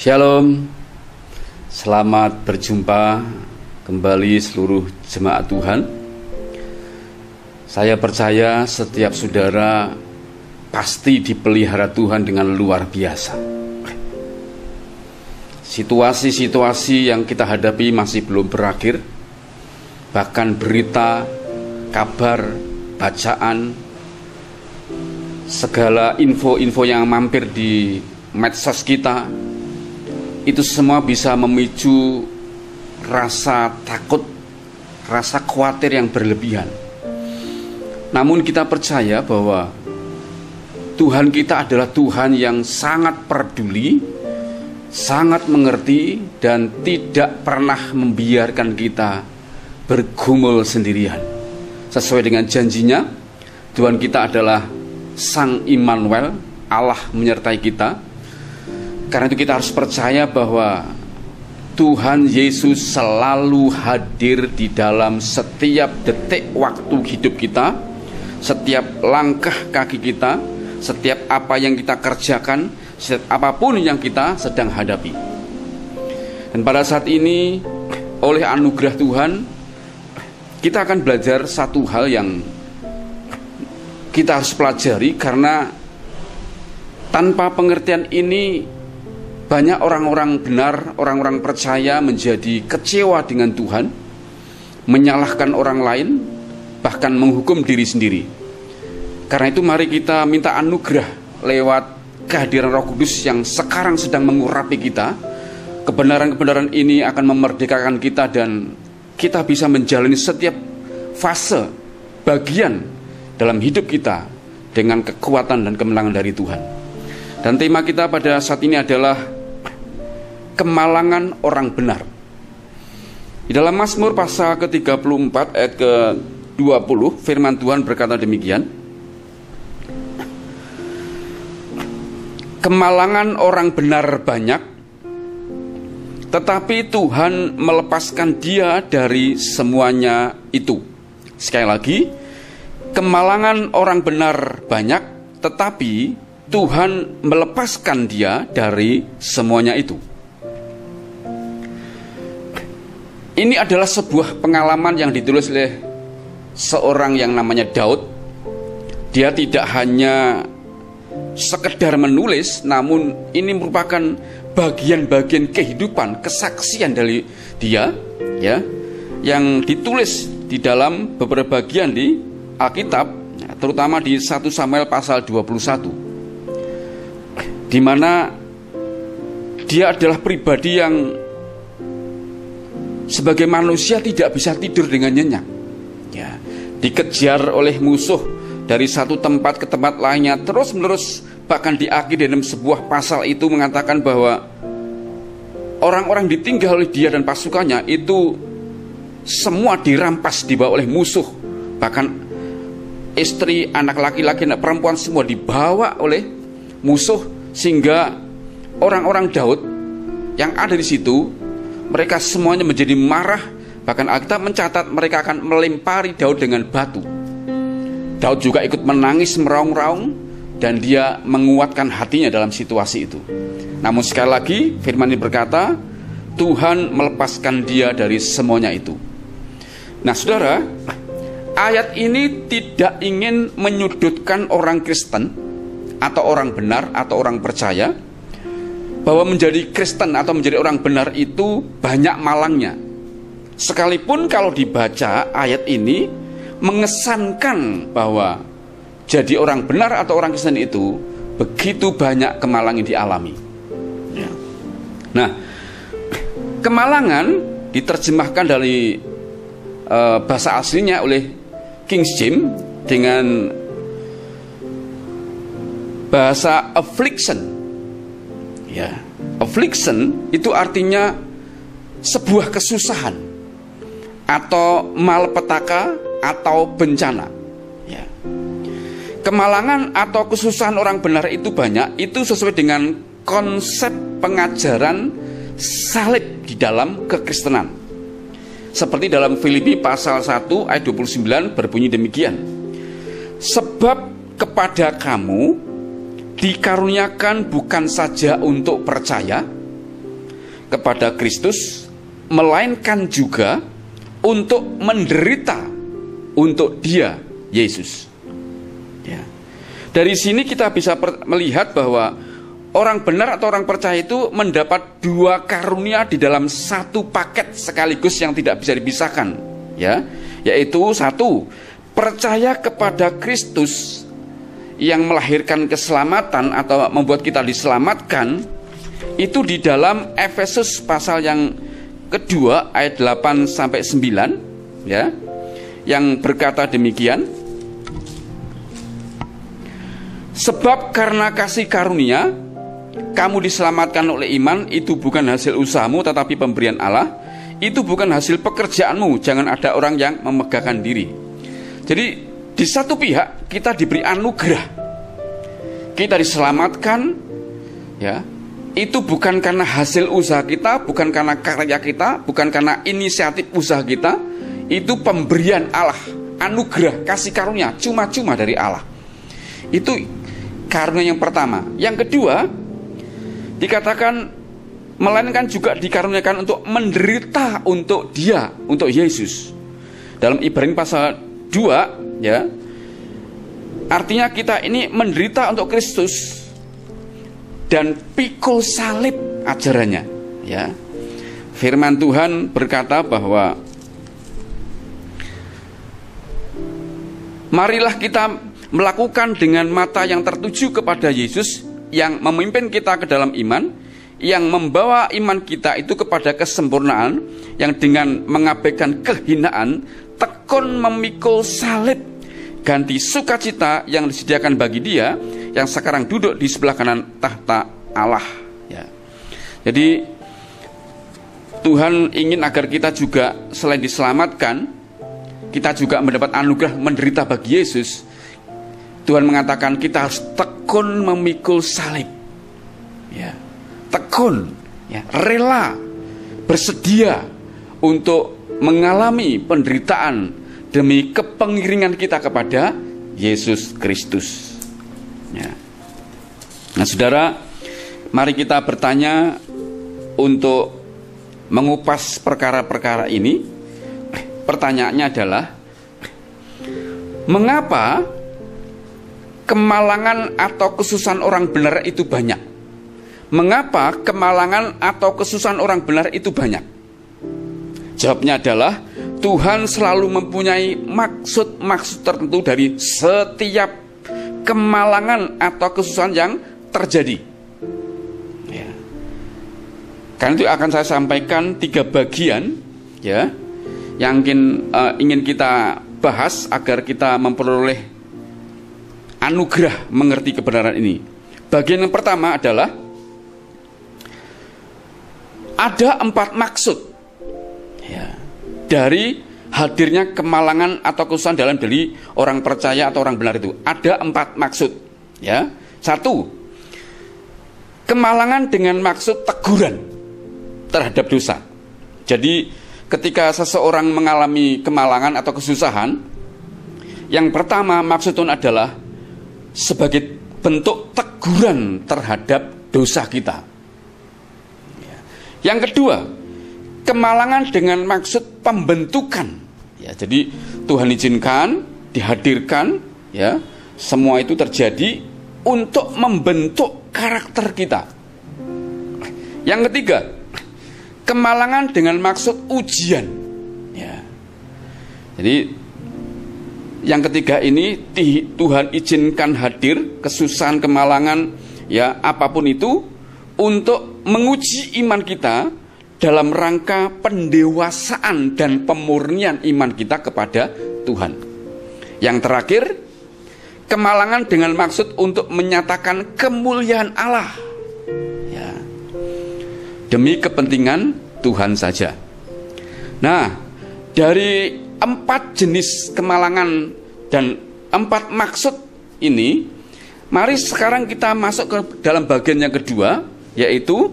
Shalom, selamat berjumpa kembali seluruh jemaat Tuhan. Saya percaya setiap saudara pasti dipelihara Tuhan dengan luar biasa. Situasi-situasi yang kita hadapi masih belum berakhir. Bahkan berita, kabar, bacaan, segala info-info yang mampir di medsos kita, itu semua bisa memicu rasa takut, rasa khawatir yang berlebihan. Namun kita percaya bahwa Tuhan kita adalah Tuhan yang sangat peduli, sangat mengerti, dan tidak pernah membiarkan kita bergumul sendirian. Sesuai dengan janjinya, Tuhan kita adalah Sang Immanuel, Allah menyertai kita. Karena itu kita harus percaya bahwa Tuhan Yesus selalu hadir di dalam setiap detik waktu hidup kita, setiap langkah kaki kita, setiap apa yang kita kerjakan, setiap apapun yang kita sedang hadapi. Dan pada saat ini, oleh anugerah Tuhan, kita akan belajar satu hal yang kita harus pelajari, karena tanpa pengertian ini banyak orang-orang benar, orang-orang percaya menjadi kecewa dengan Tuhan, menyalahkan orang lain, bahkan menghukum diri sendiri. Karena itu mari kita minta anugerah lewat kehadiran Roh Kudus yang sekarang sedang mengurapi kita. Kebenaran-kebenaran ini akan memerdekakan kita dan kita bisa menjalani setiap fase, bagian dalam hidup kita dengan kekuatan dan kemenangan dari Tuhan. Dan tema kita pada saat ini adalah kemalangan orang benar. Di dalam Mazmur pasal ke-34 ayat ke-20, firman Tuhan berkata demikian: kemalangan orang benar banyak, tetapi Tuhan melepaskan dia dari semuanya itu. Sekali lagi, kemalangan orang benar banyak, tetapi Tuhan melepaskan dia dari semuanya itu. Ini adalah sebuah pengalaman yang ditulis oleh seorang yang namanya Daud. Dia tidak hanya sekedar menulis, namun ini merupakan bagian-bagian kehidupan, kesaksian dari dia, ya, yang ditulis di dalam beberapa bagian di Alkitab, terutama di 1 Samuel pasal 21, di mana dia adalah pribadi yang sebagai manusia tidak bisa tidur dengan nyenyak, ya, dikejar oleh musuh dari satu tempat ke tempat lainnya terus menerus. Bahkan di akhir dalam sebuah pasal itu mengatakan bahwa orang-orang ditinggal oleh dia dan pasukannya itu semua dirampas, dibawa oleh musuh. Bahkan istri, anak laki-laki, anak perempuan semua dibawa oleh musuh, sehingga orang-orang Daud yang ada di situ mereka semuanya menjadi marah. Bahkan Alkitab mencatat mereka akan melempari Daud dengan batu. Daud juga ikut menangis meraung-raung, dan dia menguatkan hatinya dalam situasi itu. Namun sekali lagi firman ini berkata, Tuhan melepaskan dia dari semuanya itu. Nah saudara, ayat ini tidak ingin menyudutkan orang Kristen atau orang benar atau orang percaya, bahwa menjadi Kristen atau menjadi orang benar itu banyak malangnya. Sekalipun kalau dibaca ayat ini mengesankan bahwa jadi orang benar atau orang Kristen itu begitu banyak kemalangan yang dialami, ya. Nah, kemalangan diterjemahkan dari bahasa aslinya oleh King James dengan bahasa affliction. Ya, affliction itu artinya sebuah kesusahan atau malapetaka atau bencana. Ya. Kemalangan atau kesusahan orang benar itu banyak, itu sesuai dengan konsep pengajaran salib di dalam kekristenan. Seperti dalam Filipi pasal 1 ayat 29 berbunyi demikian: sebab kepada kamu dikaruniakan bukan saja untuk percaya, kepada Kristus, melainkan juga untuk menderita untuk Dia, Yesus. Ya. Dari sini kita bisa melihat bahwa orang benar atau orang percaya itu mendapat dua karunia di dalam satu paket sekaligus yang tidak bisa dipisahkan, ya, yaitu satu, percaya kepada Kristus yang melahirkan keselamatan atau membuat kita diselamatkan, itu di dalam Efesus pasal yang kedua ayat 8 sampai 9, ya, yang berkata demikian. Sebab karena kasih karunia kamu diselamatkan oleh iman, itu bukan hasil usahamu tetapi pemberian Allah. Itu bukan hasil pekerjaanmu, jangan ada orang yang memegahkan diri. Jadi di satu pihak kita diberi anugerah, kita diselamatkan, ya, itu bukan karena hasil usaha kita, bukan karena karya kita, bukan karena inisiatif usaha kita. Itu pemberian Allah, anugerah, kasih karunia, cuma-cuma dari Allah. Itu karunia yang pertama. Yang kedua, dikatakan melainkan juga dikaruniakan untuk menderita untuk Dia, untuk Yesus. Dalam Ibrani pasal 2, ya, artinya kita ini menderita untuk Kristus dan pikul salib ajarannya, ya. Firman Tuhan berkata bahwa marilah kita melakukan dengan mata yang tertuju kepada Yesus yang memimpin kita ke dalam iman, yang membawa iman kita itu kepada kesempurnaan, yang dengan mengabaikan kehinaan tekun memikul salib, ganti sukacita yang disediakan bagi Dia yang sekarang duduk di sebelah kanan tahta Allah, ya. Jadi Tuhan ingin agar kita juga selain diselamatkan, kita juga mendapat anugerah menderita bagi Yesus. Tuhan mengatakan kita harus tekun memikul salib, ya, tekun, ya, rela, bersedia untuk mengalami penderitaan demi kepengiringan kita kepada Yesus Kristus, ya. Nah, saudara, mari kita bertanya untuk mengupas perkara-perkara ini. Pertanyaannya adalah, mengapa kemalangan atau kesusahan orang benar itu banyak? Mengapa kemalangan atau kesusahan orang benar itu banyak? Jawabnya adalah Tuhan selalu mempunyai maksud-maksud tertentu dari setiap kemalangan atau kesusahan yang terjadi, ya. Karena itu akan saya sampaikan 3 bagian, ya, yang ingin kita bahas agar kita memperoleh anugerah mengerti kebenaran ini. Bagian yang pertama adalah ada 4 maksud, ya, dari hadirnya kemalangan atau kesusahan dalam diri orang percaya atau orang benar itu. Ada 4 maksud, ya. 1, kemalangan dengan maksud teguran terhadap dosa. Jadi ketika seseorang mengalami kemalangan atau kesusahan, yang pertama maksud Tuhan adalah sebagai bentuk teguran terhadap dosa kita. Yang kedua, kemalangan dengan maksud pembentukan, ya. Jadi Tuhan izinkan, dihadirkan, ya, semua itu terjadi untuk membentuk karakter kita. Yang ketiga, kemalangan dengan maksud ujian, ya. Jadi yang ketiga ini Tuhan izinkan hadir kesusahan, kemalangan, ya, apapun itu untuk menguji iman kita dalam rangka pendewasaan dan pemurnian iman kita kepada Tuhan. Yang terakhir, kemalangan dengan maksud untuk menyatakan kemuliaan Allah, ya, demi kepentingan Tuhan saja. Nah, dari 4 jenis kemalangan dan 4 maksud ini, mari sekarang kita masuk ke dalam bagian yang kedua, yaitu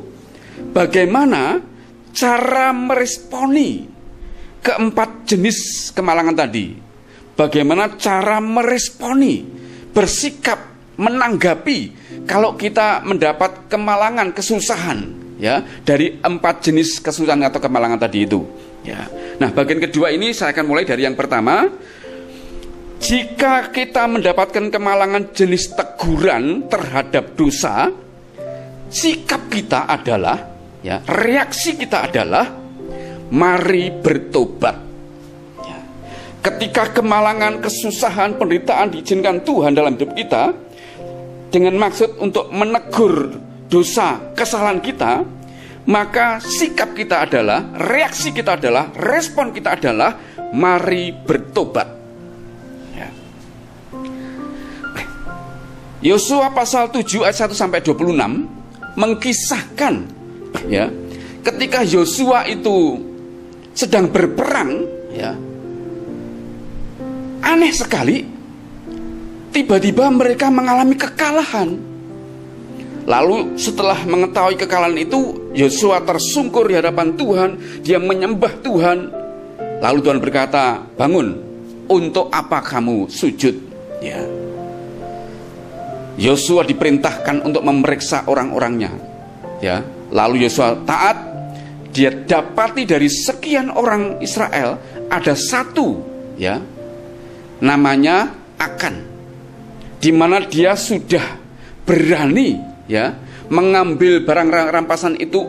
bagaimana cara meresponi ke-4 jenis kemalangan tadi. Bagaimana cara meresponi, bersikap, menanggapi kalau kita mendapat kemalangan, kesusahan, ya dari 4 jenis kesusahan atau kemalangan tadi itu. Ya. Nah, bagian kedua ini saya akan mulai dari yang pertama. Jika kita mendapatkan kemalangan jenis teguran terhadap dosa, sikap kita adalah, ya, reaksi kita adalah, mari bertobat. Ya. Ketika kemalangan, kesusahan, penderitaan diizinkan Tuhan dalam hidup kita dengan maksud untuk menegur dosa, kesalahan kita, maka sikap kita adalah, reaksi kita adalah, respon kita adalah, mari bertobat. Yosua pasal 7 ayat 1 sampai 26 mengkisahkan, ya, ketika Yosua itu sedang berperang, ya, aneh sekali, tiba-tiba mereka mengalami kekalahan. Lalu setelah mengetahui kekalahan itu, Yosua tersungkur di hadapan Tuhan, dia menyembah Tuhan. Lalu Tuhan berkata, bangun, untuk apa kamu sujud? Ya. Yosua diperintahkan untuk memeriksa orang-orangnya, ya. Lalu Yosua taat. Dia dapati dari sekian orang Israel ada satu, ya, namanya Akan, di mana dia sudah berani, ya, mengambil barang rampasan itu,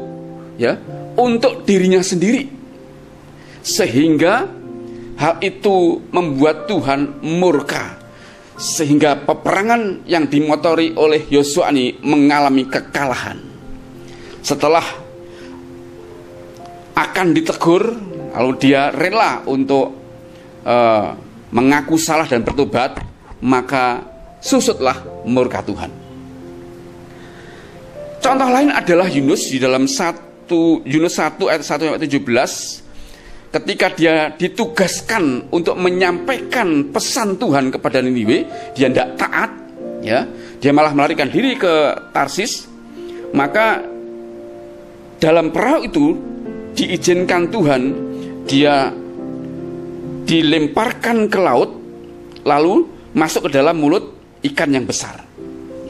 ya, untuk dirinya sendiri, sehingga hal itu membuat Tuhan murka. Sehingga peperangan yang dimotori oleh Yosua ini mengalami kekalahan. Setelah Akan ditegur, lalu dia rela untuk mengaku salah dan bertobat, maka susutlah murka Tuhan. Contoh lain adalah Yunus di dalam Yunus 1 ayat 1 sampai 17. Ketika dia ditugaskan untuk menyampaikan pesan Tuhan kepada Niniwe, dia tidak taat, ya, dia malah melarikan diri ke Tarsis. Maka dalam perahu itu diizinkan Tuhan, dia dilemparkan ke laut, lalu masuk ke dalam mulut ikan yang besar.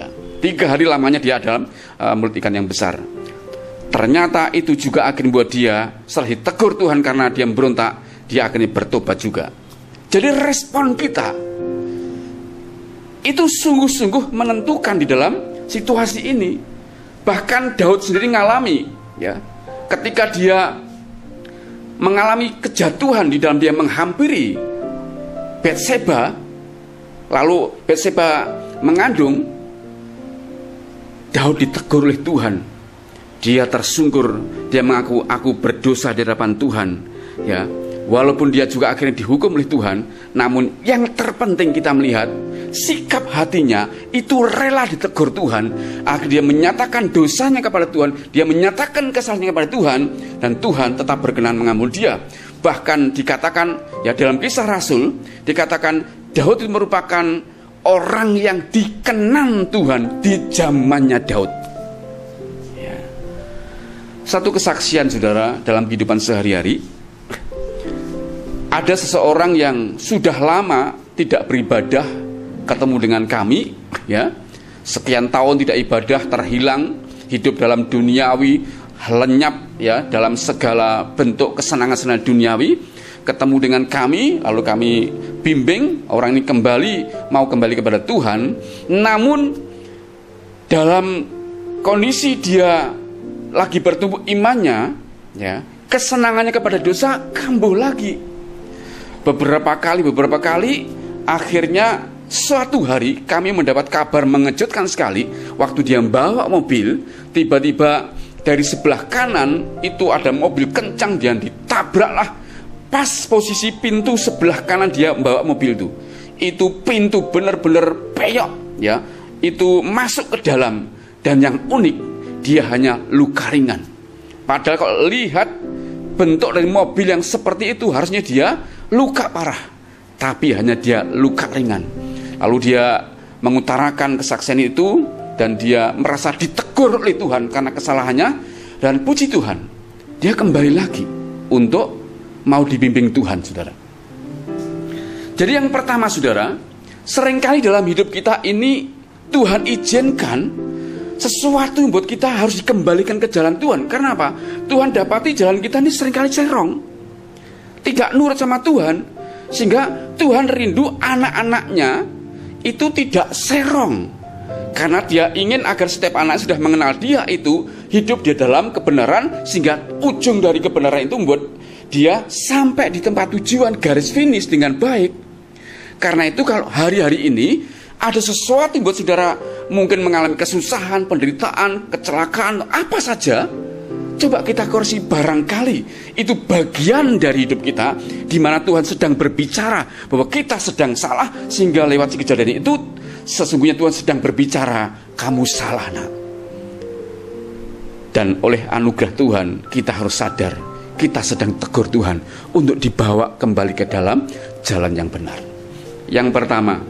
Ya, 3 hari lamanya dia dalam mulut ikan yang besar. Ternyata itu juga akhirnya buat dia, setelah ditegur Tuhan karena dia memberontak, dia akhirnya bertobat juga. Jadi respon kita itu sungguh-sungguh menentukan di dalam situasi ini. Bahkan Daud sendiri ngalami, ya, ketika dia mengalami kejatuhan di dalam dia menghampiri Batseba, lalu Batseba mengandung, Daud ditegur oleh Tuhan. Dia tersungkur, dia mengaku, aku berdosa di hadapan Tuhan, ya. Walaupun dia juga akhirnya dihukum oleh Tuhan, namun yang terpenting kita melihat sikap hatinya itu rela ditegur Tuhan. Akhirnya dia menyatakan dosanya kepada Tuhan, dia menyatakan kesalahannya kepada Tuhan, dan Tuhan tetap berkenan mengampuni dia. Bahkan dikatakan, ya, dalam Kisah Rasul dikatakan Daud itu merupakan orang yang dikenang Tuhan di zamannya Daud. Satu kesaksian, saudara, dalam kehidupan sehari-hari. Ada seseorang yang sudah lama tidak beribadah ketemu dengan kami, ya. Sekian tahun tidak ibadah, terhilang, hidup dalam duniawi, lenyap, ya, dalam segala bentuk kesenangan-kesenangan duniawi. Ketemu dengan kami, lalu kami bimbing orang ini mau kembali kepada Tuhan. Namun dalam kondisi dia lagi bertumbuh imannya, ya, kesenangannya kepada dosa kambuh lagi. Beberapa kali akhirnya suatu hari kami mendapat kabar mengejutkan sekali. Waktu dia membawa mobil, tiba-tiba dari sebelah kanan itu ada mobil kencang, dia ditabraklah pas posisi pintu sebelah kanan dia membawa mobil itu pintu benar-benar peyok, ya, itu masuk ke dalam. Dan yang unik, dia hanya luka ringan. Padahal kalau lihat bentuk dari mobil yang seperti itu, harusnya dia luka parah, tapi hanya dia luka ringan. Lalu dia mengutarakan kesaksian itu, dan dia merasa ditegur oleh Tuhan karena kesalahannya. Dan puji Tuhan, dia kembali lagi untuk mau dibimbing Tuhan, saudara. Jadi yang pertama, saudara, seringkali dalam hidup kita ini Tuhan izinkan sesuatu yang buat kita harus dikembalikan ke jalan Tuhan. Karena apa? Tuhan dapati jalan kita ini seringkali cerong, tidak nurut sama Tuhan, sehingga Tuhan rindu anak-anaknya itu tidak serong. Karena dia ingin agar setiap anak sudah mengenal dia itu hidup di dalam kebenaran, sehingga ujung dari kebenaran itu membuat dia sampai di tempat tujuan, garis finish dengan baik. Karena itu kalau hari-hari ini ada sesuatu yang buat saudara mungkin mengalami kesusahan, penderitaan, kecelakaan, apa saja, coba kita koreksi. Barangkali itu bagian dari hidup kita di mana Tuhan sedang berbicara bahwa kita sedang salah, sehingga lewat kejadian itu sesungguhnya Tuhan sedang berbicara, kamu salah nak. Dan oleh anugerah Tuhan kita harus sadar, kita sedang tegur Tuhan untuk dibawa kembali ke dalam jalan yang benar. Yang pertama,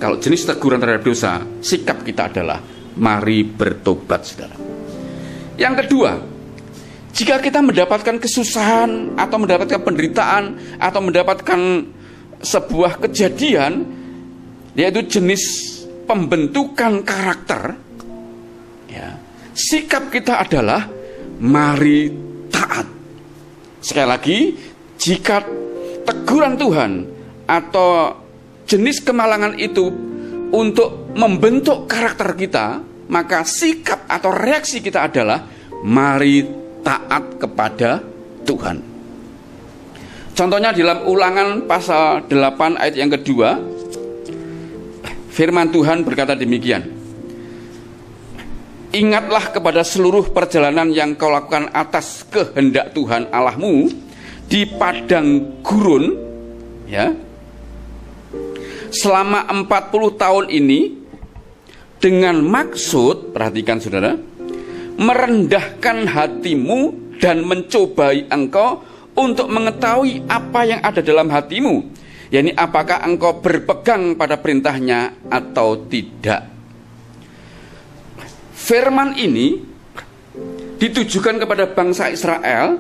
kalau jenis teguran terhadap dosa, sikap kita adalah mari bertobat, saudara. Yang kedua, jika kita mendapatkan kesusahan atau mendapatkan penderitaan atau mendapatkan sebuah kejadian, yaitu jenis pembentukan karakter, ya, sikap kita adalah mari taat. Sekali lagi, jika teguran Tuhan atau jenis kemalangan itu untuk membentuk karakter kita, maka sikap atau reaksi kita adalah mari taat kepada Tuhan. Contohnya dalam Ulangan pasal 8 ayat yang kedua, firman Tuhan berkata demikian, ingatlah kepada seluruh perjalanan yang kau lakukan atas kehendak Tuhan Allahmu di padang gurun, ya, selama 40 tahun ini, dengan maksud, perhatikan saudara, merendahkan hatimu dan mencobai engkau untuk mengetahui apa yang ada dalam hatimu, yakni apakah engkau berpegang pada perintahnya atau tidak. Firman ini ditujukan kepada bangsa Israel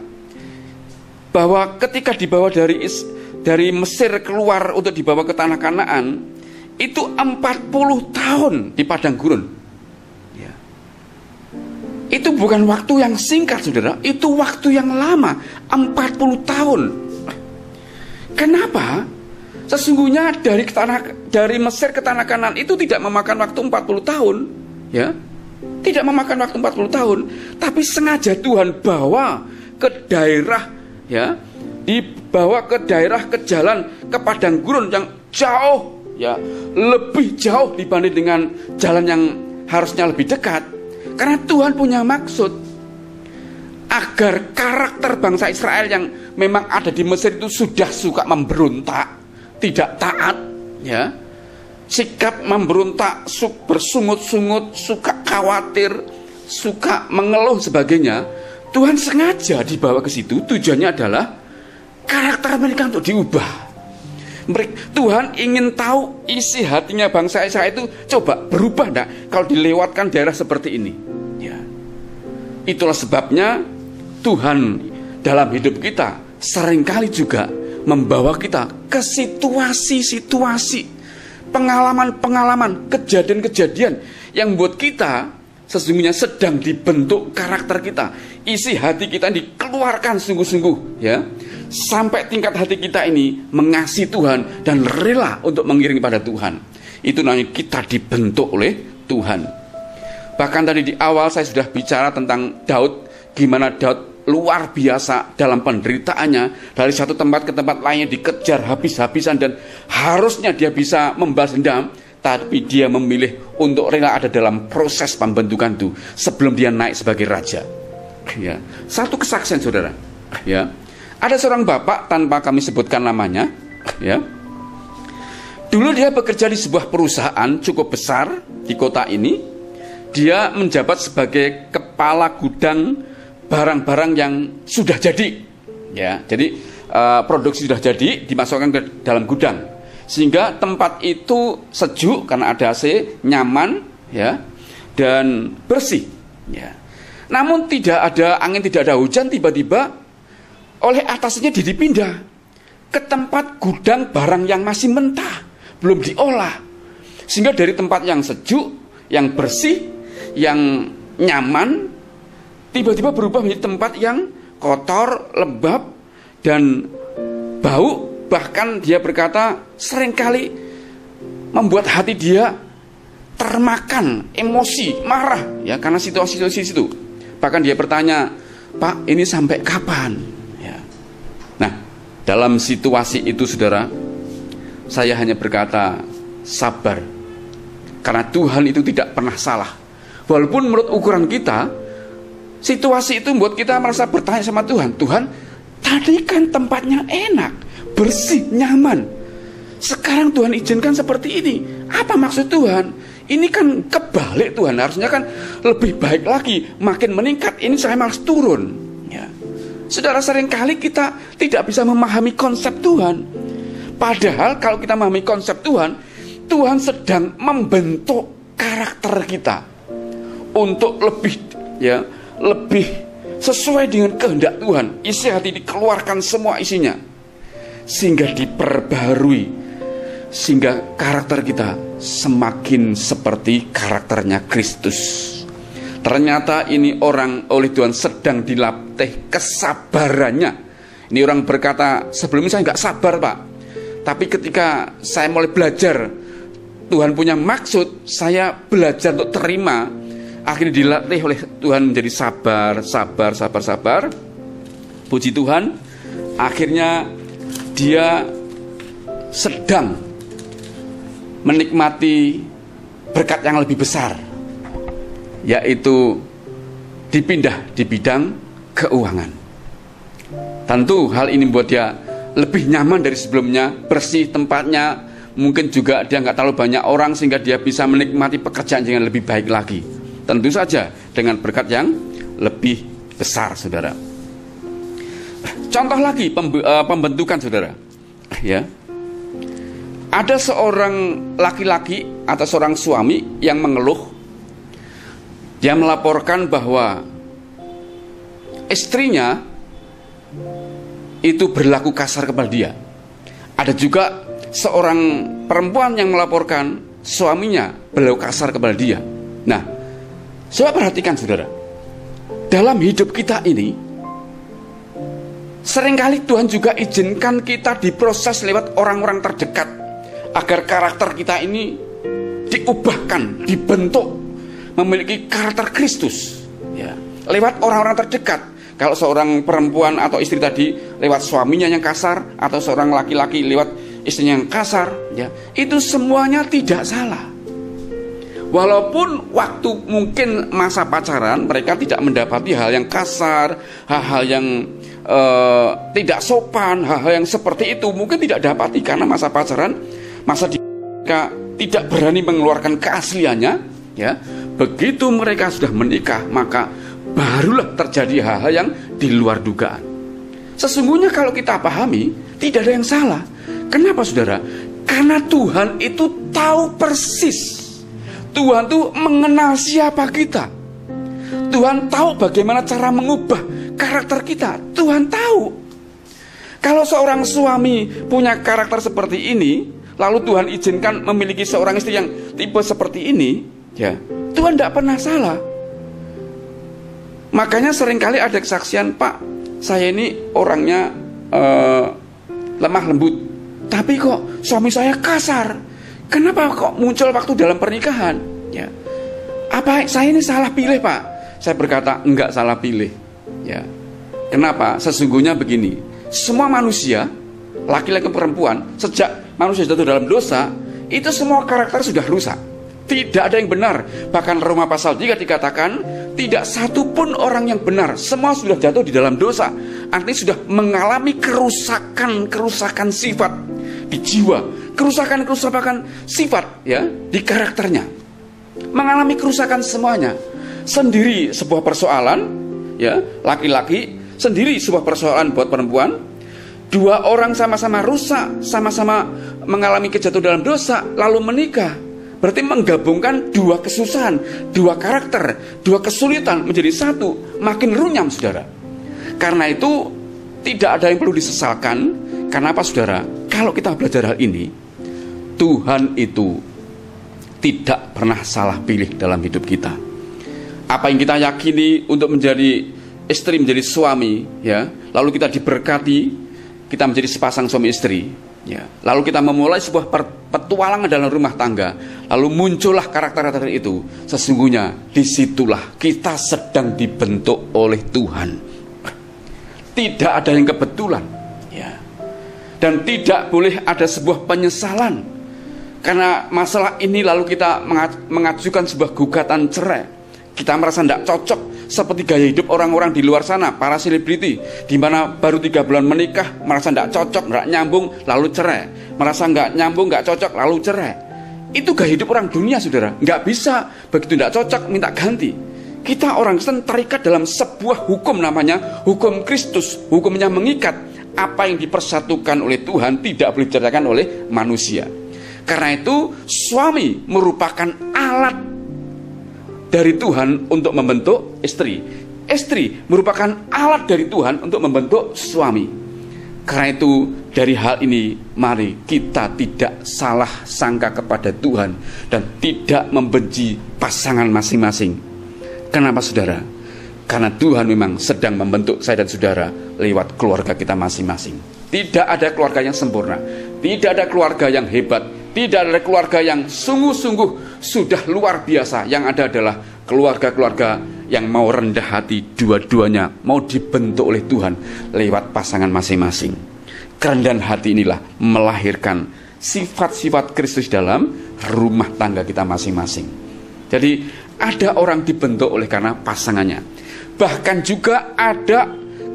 bahwa ketika dibawa dari Mesir keluar untuk dibawa ke tanah Kanaan, itu 40 tahun di padang gurun, ya. Itu bukan waktu yang singkat, saudara. Itu waktu yang lama, 40 tahun. Kenapa? Sesungguhnya dari Mesir ke tanah Kanaan itu tidak memakan waktu 40 tahun, ya. Tidak memakan waktu 40 tahun, tapi sengaja Tuhan bawa ke daerah, ya, dibawa ke daerah, ke jalan, ke padang gurun yang jauh, ya, lebih jauh dibanding dengan jalan yang harusnya lebih dekat. Karena Tuhan punya maksud agar karakter bangsa Israel yang memang ada di Mesir itu sudah suka memberontak, tidak taat, ya, sikap memberontak, bersungut-sungut, suka khawatir, suka mengeluh sebagainya. Tuhan sengaja dibawa ke situ, tujuannya adalah karakter mereka untuk diubah. Tuhan ingin tahu isi hatinya bangsa Israel itu coba berubah enggak kalau dilewatkan daerah seperti ini, ya. Itulah sebabnya Tuhan dalam hidup kita seringkali juga membawa kita ke situasi-situasi, pengalaman-pengalaman, kejadian-kejadian yang membuat kita sesungguhnya sedang dibentuk karakter kita. Isi hati kita dikeluarkan sungguh-sungguh, ya, sampai tingkat hati kita ini mengasihi Tuhan dan rela untuk mengiring pada Tuhan. Itu namanya kita dibentuk oleh Tuhan. Bahkan tadi di awal saya sudah bicara tentang Daud, gimana Daud luar biasa dalam penderitaannya, dari satu tempat ke tempat lainnya dikejar habis-habisan dan harusnya dia bisa membalas dendam, tapi dia memilih untuk rela ada dalam proses pembentukan itu sebelum dia naik sebagai raja, ya. Satu kesaksian, saudara, ya. Ada seorang bapak, tanpa kami sebutkan namanya, ya. Dulu dia bekerja di sebuah perusahaan cukup besar di kota ini. Dia menjabat sebagai kepala gudang barang-barang yang sudah jadi, ya. Jadi produksi sudah jadi dimasukkan ke dalam gudang, sehingga tempat itu sejuk karena ada AC, nyaman, ya, dan bersih, ya. Namun tidak ada angin, tidak ada hujan, tiba-tiba oleh atasnya dipindah ke tempat gudang barang yang masih mentah, belum diolah. Sehingga dari tempat yang sejuk, yang bersih, yang nyaman tiba-tiba berubah menjadi tempat yang kotor, lembab, dan bau. Bahkan dia berkata seringkali membuat hati dia termakan emosi, marah ya, karena situasi-situasi itu. Bahkan dia bertanya, "Pak, ini sampai kapan?" Ya. Nah, dalam situasi itu saudara, saya hanya berkata sabar, karena Tuhan itu tidak pernah salah. Walaupun menurut ukuran kita, situasi itu membuat kita merasa bertanya sama Tuhan, "Tuhan, tadi kan tempatnya enak, bersih, nyaman. Sekarang Tuhan izinkan seperti ini. Apa maksud Tuhan? Ini kan kebalik Tuhan. Harusnya kan lebih baik lagi, makin meningkat. Ini saya malah turun." Ya. Saudara, seringkali kita tidak bisa memahami konsep Tuhan. Padahal kalau kita memahami konsep Tuhan, Tuhan sedang membentuk karakter kita untuk lebih sesuai dengan kehendak Tuhan. Isi hati dikeluarkan semua isinya, sehingga diperbaharui, sehingga karakter kita semakin seperti karakternya Kristus. Ternyata ini orang oleh Tuhan sedang dilatih kesabarannya. Ini orang berkata, "Sebelumnya saya nggak sabar, Pak, tapi ketika saya mulai belajar, Tuhan punya maksud, saya belajar untuk terima. Akhirnya dilatih oleh Tuhan menjadi sabar. Puji Tuhan, akhirnya dia sedang menikmati berkat yang lebih besar, yaitu dipindah di bidang keuangan. Tentu hal ini membuat dia lebih nyaman dari sebelumnya, bersih tempatnya, mungkin juga dia nggak terlalu banyak orang, sehingga dia bisa menikmati pekerjaan dengan lebih baik lagi. Tentu saja dengan berkat yang lebih besar, saudara. Contoh lagi pembentukan, saudara. Ya, ada seorang laki-laki atau seorang suami yang mengeluh. Dia melaporkan bahwa istrinya itu berlaku kasar kepada dia. Ada juga seorang perempuan yang melaporkan suaminya berlaku kasar kepada dia. Nah, coba perhatikan, saudara. Dalam hidup kita ini, seringkali Tuhan juga izinkan kita diproses lewat orang-orang terdekat, agar karakter kita ini diubahkan, dibentuk, memiliki karakter Kristus ya, lewat orang-orang terdekat. Kalau seorang perempuan atau istri tadi lewat suaminya yang kasar, atau seorang laki-laki lewat istrinya yang kasar ya, itu semuanya tidak salah. Walaupun waktu mungkin masa pacaran mereka tidak mendapati hal yang kasar, hal-hal yang tidak sopan, hal-hal yang seperti itu mungkin tidak dapati, karena masa pacaran, masa mereka tidak berani mengeluarkan keasliannya ya. Begitu mereka sudah menikah, maka barulah terjadi hal-hal yang di luar dugaan. Sesungguhnya kalau kita pahami, tidak ada yang salah. Kenapa, saudara? Karena Tuhan itu tahu persis. Tuhan tuh mengenal siapa kita. Tuhan tahu bagaimana cara mengubah karakter kita. Tuhan tahu. Kalau seorang suami punya karakter seperti ini, lalu Tuhan izinkan memiliki seorang istri yang tipe seperti ini, ya, Tuhan tidak pernah salah. Makanya seringkali ada kesaksian, "Pak, saya ini orangnya lemah lembut, tapi kok suami saya kasar. Kenapa kok muncul waktu dalam pernikahan?" Ya. "Apa saya ini salah pilih, Pak?" Saya berkata, enggak salah pilih. Ya. Kenapa? Sesungguhnya begini, semua manusia, laki-laki perempuan, sejak manusia jatuh dalam dosa, itu semua karakter sudah rusak. Tidak ada yang benar. Bahkan Roma pasal 3 dikatakan, tidak satu pun orang yang benar. Semua sudah jatuh di dalam dosa. Artinya sudah mengalami kerusakan sifat di jiwa, kerusakan sifat ya, di karakternya. Mengalami kerusakan semuanya. Sendiri sebuah persoalan ya, laki-laki, sendiri sebuah persoalan buat perempuan. Dua orang sama-sama rusak, sama-sama mengalami kejatuhan dalam dosa, lalu menikah. Berarti menggabungkan dua kesusahan, dua karakter, dua kesulitan menjadi satu. Makin runyam, saudara. Karena itu tidak ada yang perlu disesalkan. Karena apa, saudara? Kalau kita belajar hal ini, Tuhan itu tidak pernah salah pilih dalam hidup kita. apa yang kita yakini untuk menjadi istri, menjadi suami, ya. Lalu kita diberkati, kita menjadi sepasang suami istri, ya. Lalu kita memulai sebuah petualangan dalam rumah tangga. Lalu muncullah karakter-karakter itu. Sesungguhnya disitulah kita sedang dibentuk oleh Tuhan. Tidak ada yang kebetulan, ya. Dan tidak boleh ada sebuah penyesalan karena masalah ini lalu kita mengajukan sebuah gugatan cerai. Kita merasa tidak cocok, seperti gaya hidup orang-orang di luar sana, para selebriti, di mana baru 3 bulan menikah, merasa tidak cocok, tidak nyambung, lalu cerai. Merasa nggak nyambung, nggak cocok, lalu cerai. Itu gaya hidup orang dunia, saudara. Nggak bisa, begitu tidak cocok, minta ganti. Kita orang Kristen terikat dalam sebuah hukum, namanya hukum Kristus. Hukumnya mengikat. Apa yang dipersatukan oleh Tuhan tidak boleh diceritakan oleh manusia. Karena itu suami merupakan alat dari Tuhan untuk membentuk istri. Istri merupakan alat dari Tuhan untuk membentuk suami. Karena itu dari hal ini mari kita tidak salah sangka kepada Tuhan dan tidak membenci pasangan masing-masing. Kenapa saudara? Karena Tuhan memang sedang membentuk saya dan saudara lewat keluarga kita masing-masing. Tidak ada keluarga yang sempurna, tidak ada keluarga yang hebat, tidak ada keluarga yang sungguh-sungguh sudah luar biasa. Yang ada adalah keluarga-keluarga yang mau rendah hati, dua-duanya mau dibentuk oleh Tuhan lewat pasangan masing-masing. Kerendahan hati inilah melahirkan sifat-sifat Kristus dalam rumah tangga kita masing-masing. Jadi ada orang dibentuk oleh karena pasangannya. Bahkan juga ada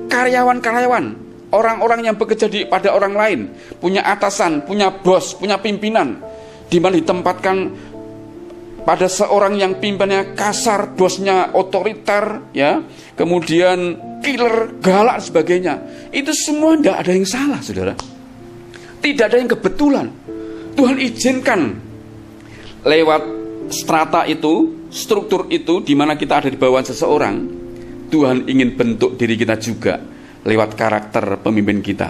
karyawan-karyawan, orang-orang yang bekerja pada orang lain, punya atasan, punya bos, punya pimpinan, di mana ditempatkan pada seorang yang pimpinannya kasar, bosnya otoriter, ya, kemudian killer, galak, sebagainya. Itu semua tidak ada yang salah, saudara. Tidak ada yang kebetulan. Tuhan izinkan lewat strata itu, struktur itu, di mana kita ada di bawah seseorang. Tuhan ingin bentuk diri kita juga lewat karakter pemimpin kita.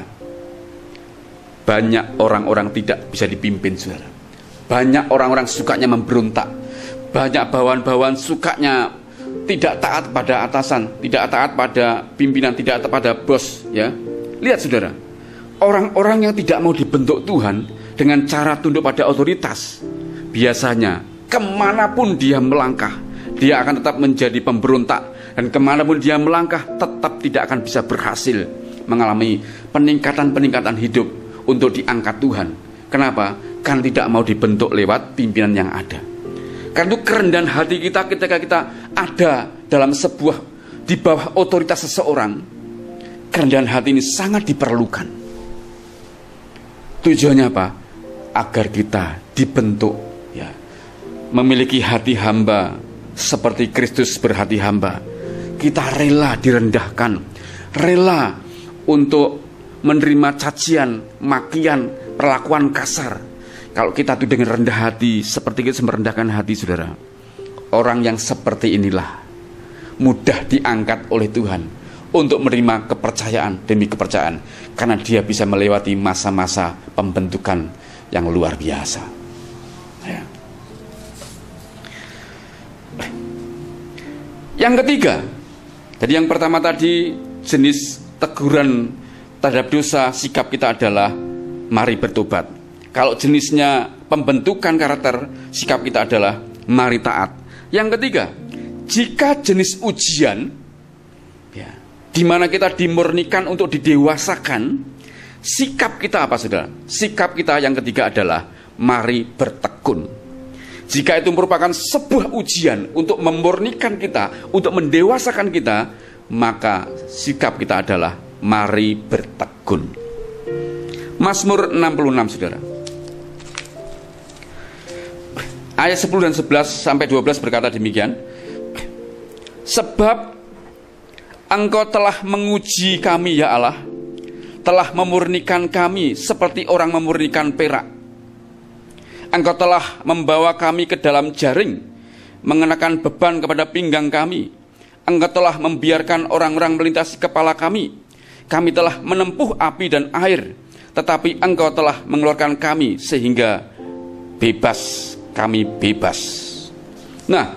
Banyak orang-orang tidak bisa dipimpin, saudara. Banyak orang-orang sukanya memberontak. Banyak bawahan-bawahan sukanya tidak taat pada atasan, tidak taat pada pimpinan, tidak taat pada bos, ya. Lihat saudara, orang-orang yang tidak mau dibentuk Tuhan dengan cara tunduk pada otoritas, biasanya kemanapun dia melangkah, dia akan tetap menjadi pemberontak. Dan kemanapun dia melangkah, tetap tidak akan bisa berhasil mengalami peningkatan-peningkatan hidup untuk diangkat Tuhan. Kenapa? Kan tidak mau dibentuk lewat pimpinan yang ada. Karena itu kerendahan hati kita ketika kita ada dalam sebuah, di bawah otoritas seseorang. Kerendahan hati ini sangat diperlukan. Tujuannya apa? Agar kita dibentuk, ya, memiliki hati hamba seperti Kristus berhati hamba. Kita rela direndahkan, rela untuk menerima cacian, makian, perlakuan kasar. Kalau kita itu dengan rendah hati, seperti kita merendahkan hati, saudara, orang yang seperti inilah mudah diangkat oleh Tuhan untuk menerima kepercayaan demi kepercayaan, karena dia bisa melewati masa-masa pembentukan yang luar biasa, ya. Yang ketiga, jadi yang pertama tadi jenis teguran terhadap dosa, sikap kita adalah mari bertobat. Kalau jenisnya pembentukan karakter, sikap kita adalah mari taat. Yang ketiga, jika jenis ujian, ya, di mana kita dimurnikan untuk didewasakan, sikap kita apa, saudara? Sikap kita yang ketiga adalah mari bertekun. Jika itu merupakan sebuah ujian untuk memurnikan kita, untuk mendewasakan kita, maka sikap kita adalah mari bertekun. Mazmur 66, saudara. Ayat 10 dan 11 sampai 12 berkata demikian. Sebab Engkau telah menguji kami, ya Allah, telah memurnikan kami seperti orang memurnikan perak. Engkau telah membawa kami ke dalam jaring, mengenakan beban kepada pinggang kami. Engkau telah membiarkan orang-orang melintasi kepala kami. Kami telah menempuh api dan air, tetapi Engkau telah mengeluarkan kami sehingga bebas, kami bebas. Nah,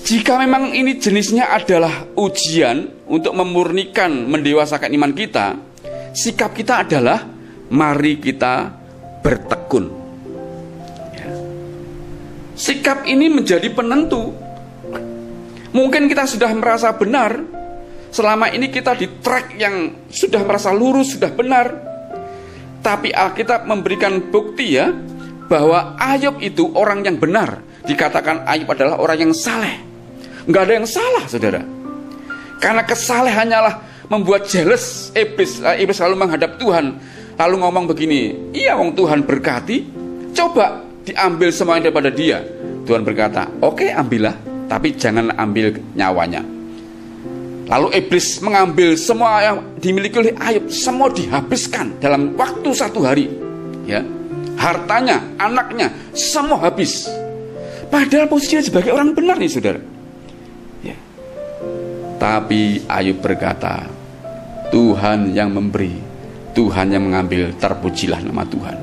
Jika memang ini jenisnya adalah ujian untuk memurnikan, mendewasakan iman kita, sikap kita adalah mari kita bertekun. Ya. Sikap ini menjadi penentu. Mungkin kita sudah merasa benar, selama ini kita di track yang sudah merasa lurus, sudah benar. Tapi Alkitab memberikan bukti ya, bahwa Ayub itu orang yang benar. Dikatakan Ayub adalah orang yang saleh. Nggak ada yang salah, saudara. Karena kesalehan hanyalah membuat jealous iblis. Iblis selalu menghadap Tuhan, lalu ngomong begini, iya wong Tuhan berkati, coba diambil semuanya daripada dia. Tuhan berkata, oke, ambillah, tapi jangan ambil nyawanya. Lalu iblis mengambil semua yang dimiliki oleh Ayub, semua dihabiskan dalam waktu 1 hari. Ya, hartanya, anaknya, semua habis. Padahal posisinya sebagai orang benar nih, saudara. Ya. Tapi Ayub berkata, Tuhan yang memberi, Tuhan yang mengambil, terpujilah nama Tuhan.